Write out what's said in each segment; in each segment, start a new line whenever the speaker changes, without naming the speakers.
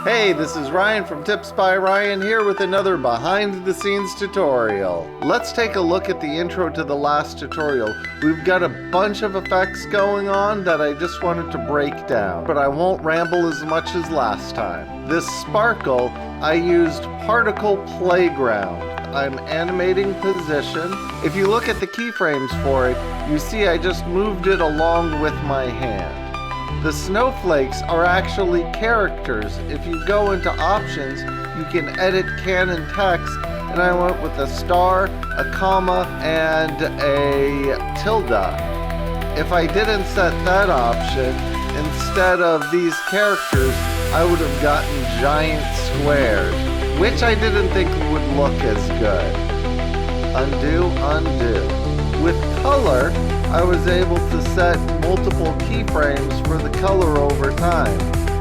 Hey, this is Ryan from Tips by Ryan here with another behind the scenes tutorial. Let's take a look at the intro to the last tutorial. We've got a bunch of effects going on that I just wanted to break down, but I won't ramble as much as last time. This sparkle, I used Particle Playground. I'm animating position. If you look at the keyframes for it, you see I just moved it along with my hand. The snowflakes are actually characters. If you go into options, you can edit canon text, and I went with a star, a comma, and a tilde. If I didn't set that option, instead of these characters, I would have gotten giant squares, which I didn't think would look as good. Undo, undo. With color, I was able to set multiple keyframes for the color over time.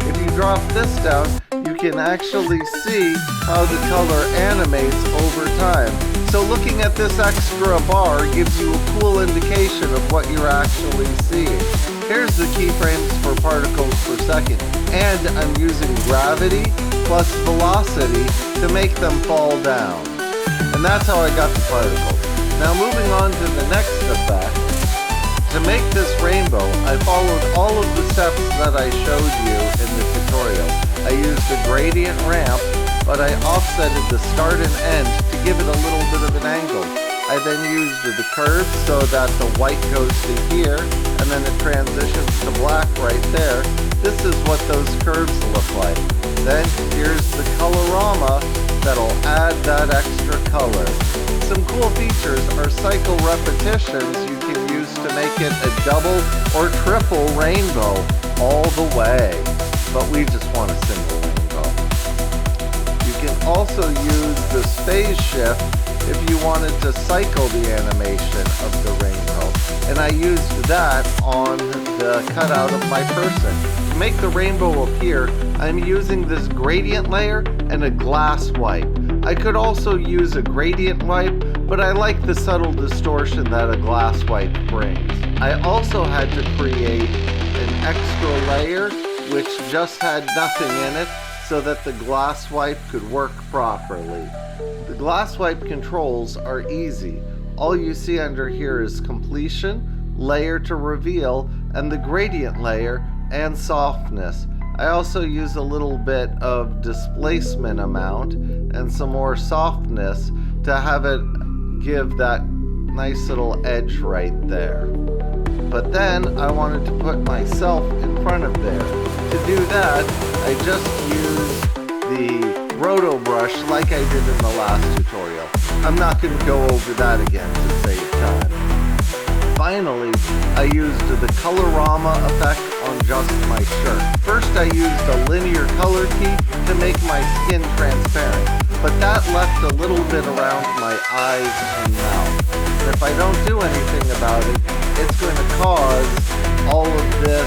If you drop this down, you can actually see how the color animates over time. So looking at this extra bar gives you a cool indication of what you're actually seeing. Here's the keyframes for particles per second, and I'm using gravity plus velocity to make them fall down. And that's how I got the particles. Now moving on to the next effect. To make this rainbow, I followed all of the steps that I showed you in the tutorial. I used a gradient ramp, but I offsetted the start and end to give it a little bit of an angle. I then used the curve so that the white goes to here, and then it transitions to black right there. This is what those curves look like. Then here's the Colorama that'll add that extra color. Some cool features are cycle repetitions you can use to make it a double or triple rainbow all the way. But we just want a single rainbow. You can also use the phase shift if you wanted to cycle the animation of the rainbow. And I used that on the cutout of my person. To make the rainbow appear, I'm using this gradient layer and a glass wipe. I could also use a gradient wipe, but I like the subtle distortion that a glass wipe brings. I also had to create an extra layer which just had nothing in it so that the glass wipe could work properly. The glass wipe controls are easy. All you see under here is completion, layer to reveal, and the gradient layer and softness. I also use a little bit of displacement amount and some more softness to have it give that nice little edge right there. But then I wanted to put myself in front of there. To do that, I just used the Roto brush like I did in the last tutorial. I'm not going to go over that again to save time. Finally, I used the Colorama effect on just my shirt. First, I used a linear color key to make my skin transparent, but that left a little bit around my eyes and mouth. And if I don't do anything about it, it's going to cause all of this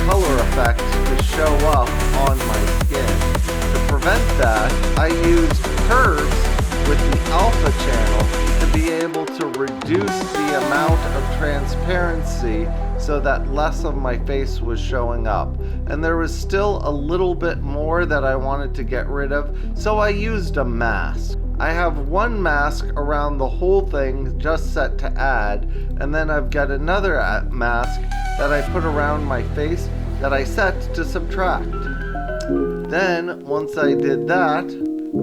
color effect to show up on my skin. To prevent that, I used curves with the alpha channel to be able to reduce the amount of transparency so that less of my face was showing up. And there was still a little bit more that I wanted to get rid of, so I used a mask. I have one mask around the whole thing just set to add, and then I've got another mask that I put around my face that I set to subtract. Then, once I did that,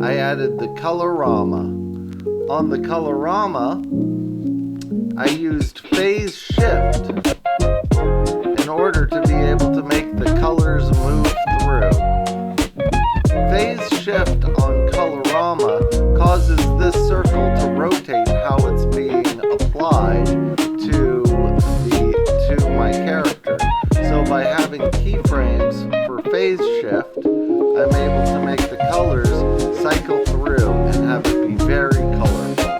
I added the Colorama. On the Colorama, I used phase shift in order to be able to make the colors move through. Phase shift on Colorama causes this circle to rotate how it's being applied to my character. So by having keyframes for phase shift, I'm able to make the colors cycle through and have it be very colorful.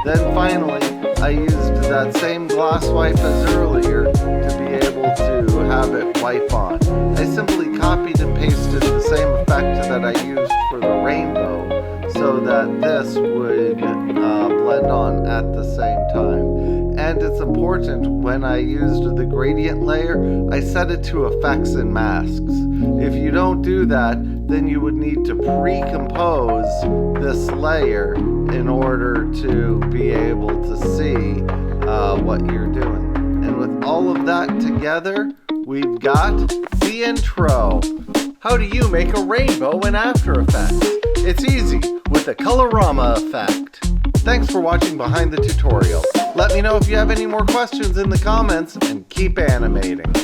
Then finally, I used that same glass wipe as earlier to be able to have it wipe on. I simply copied and pasted the same effect that I used for the rainbow so that this would blend on at the same time. And it's important when I used the gradient layer, I set it to effects and masks. If you don't do that, then you would need to pre-compose this layer in order to be able to see what you're doing. And with all of that together, we've got the intro. How do you make a rainbow in After Effects? It's easy with the Colorama effect. Thanks for watching Behind the Tutorial. Let me know if you have any more questions in the comments and keep animating.